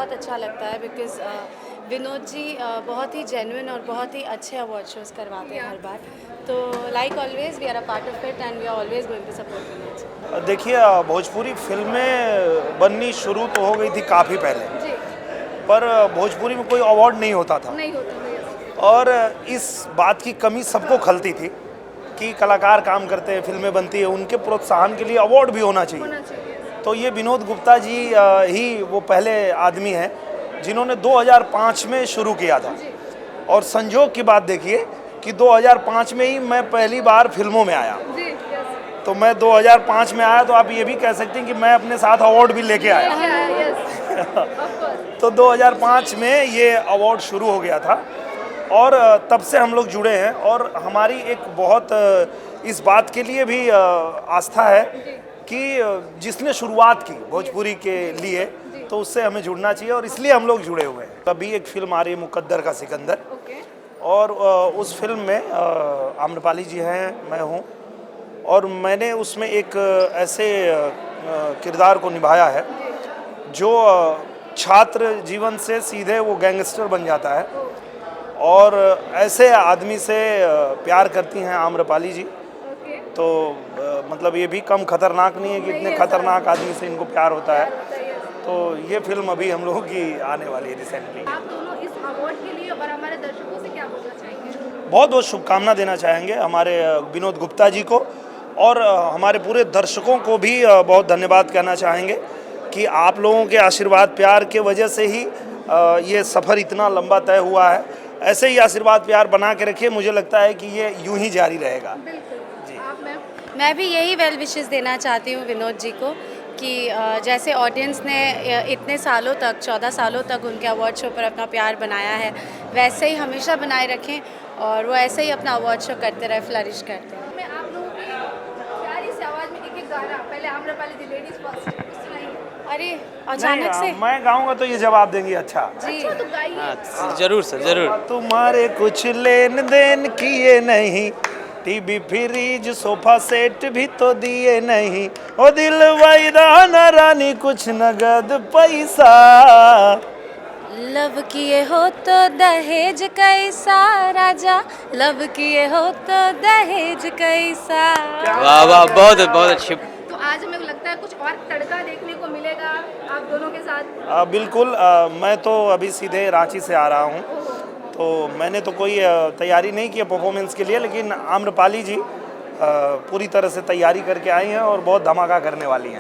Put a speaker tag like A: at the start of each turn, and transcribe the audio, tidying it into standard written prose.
A: बहुत अच्छा लगता है बिकॉज़ विनोद जी बहुत ही जेन्युइन और बहुत ही अच्छे अवार्ड शोज़ करवाते हैं हर बार। तो like always we are a part of it and we are always going to support Vinod ji.
B: देखिए भोजपुरी फिल्में बननी शुरू तो हो गई थी काफ़ी पहले,
A: जी,
B: पर भोजपुरी में कोई अवार्ड नहीं होता था।
A: नहीं होता था यस।
B: और इस बात की कमी सबको खलती थी कि कलाकार काम करते हैं, फिल्में बनती है, उनके प्रोत्साहन के लिए अवार्ड भी होना चाहिए।
A: होना चाहिए।
B: तो ये विनोद गुप्ता जी ही वो पहले आदमी हैं जिन्होंने 2005 में शुरू किया था।
A: जी,
B: और संजोग की बात देखिए कि 2005 में ही मैं पहली बार फिल्मों में आया।
A: जी, यस।
B: तो मैं 2005 में आया तो आप ये भी कह सकते हैं कि मैं अपने साथ अवार्ड भी लेके आया।
A: लेके आया यस, ऑफ कोर्स।
B: तो 2005 में ये अवार्ड शुरू हो गया था और तब से हम लोग जुड़े हैं और हमारी एक बहुत इस बात के लिए भी आस्था है कि जिसने शुरुआत की भोजपुरी के लिए तो उससे हमें जुड़ना चाहिए और इसलिए हम लोग जुड़े हुए हैं। अभी एक फिल्म आ रही है मुकद्दर का सिकंदर
A: ओके,
B: और उस फिल्म में आम्रपाली जी हैं, मैं हूँ और मैंने उसमें एक ऐसे किरदार को निभाया है जो छात्र जीवन से सीधे वो गैंगस्टर बन जाता है और ऐसे आदमी से प्यार करती हैं आम्रपाली जी।
A: ओके।
B: तो मतलब ये भी कम खतरनाक नहीं है कि इतने खतरनाक आदमी से इनको प्यार होता है। तो ये फिल्म अभी हम लोगों की आने वाली है रिसेंटली।
A: आप दोनों इस अवार्ड के लिए और हमारे दर्शकों से क्या बोलना चाहेंगे?
B: बहुत बहुत शुभकामना देना चाहेंगे हमारे विनोद गुप्ता जी को और हमारे पूरे दर्शकों को भी बहुत धन्यवाद कहना चाहेंगे कि आप लोगों के आशीर्वाद प्यार के वजह से ही ये सफ़र इतना लंबा तय हुआ है। ऐसे ही आशीर्वाद प्यार बना के रखिए, मुझे लगता है कि ये यूं ही जारी रहेगा।
A: बिल्कुल। आप मैं भी यही वेल विशेस देना चाहती हूँ विनोद जी को कि जैसे ऑडियंस ने इतने सालों तक 14 सालों तक उनके अवार्ड शो पर अपना प्यार बनाया है, वैसे ही हमेशा बनाए रखें और वो ऐसे ही अपना अवार्ड शो करते रहे, फ्लरिश करते रहे। मैं आप लोगों की प्यारी सी आवाज़ में एक-एक गाना, पहले आम्रपाली जी लेडीज़ फर्स्ट सुनाइए। अरे अचानक से
B: मैं गाऊंगा तो ये जवाब देंगे। अच्छा
A: अच्छा तो गाइए।
C: हाँ, जरूर सर जरूर।
B: तुम्हारे कुछ लेन देन किए नहीं, टीवी फ्रिज सोफा सेट भी तो दिए नहीं, ओ दिल वाइदा न रानी कुछ नगद पैसा।
A: लव किए हो तो दहेज कैसा राजा, लव किए हो तो दहेज कैसा।
C: वाह वाह, बहुत बहुत अच्छी।
A: तो आज हमें लगता है कुछ और तड़का देखने को मिलेगा आप दोनों के साथ।
B: बिल्कुल मैं तो अभी सीधे रांची से आ रहा हूँ तो मैंने तो कोई तैयारी नहीं की परफॉर्मेंस के लिए, लेकिन आम्रपाली जी पूरी तरह से तैयारी करके आई हैं और बहुत धमाका करने वाली हैं।